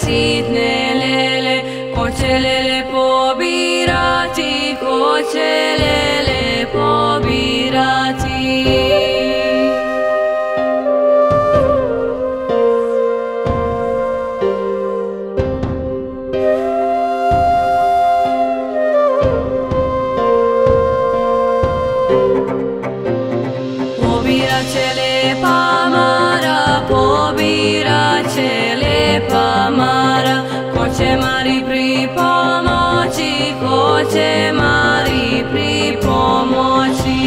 sitne lele, ko će lele pobirati, ko će lele pobirati. Pobirat će lepa Mara, pobirat će lepa Mara, ko će Mari pripomoći, ko će Mari pripomoći.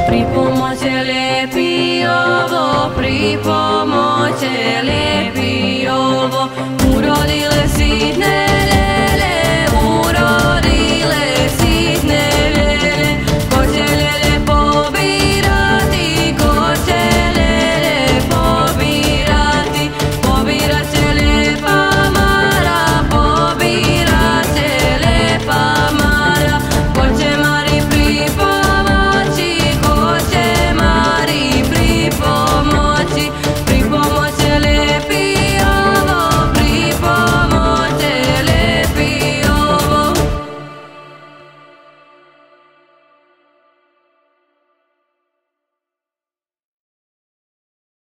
Pripomoće lepi ovo, pripomoće lepi ovo,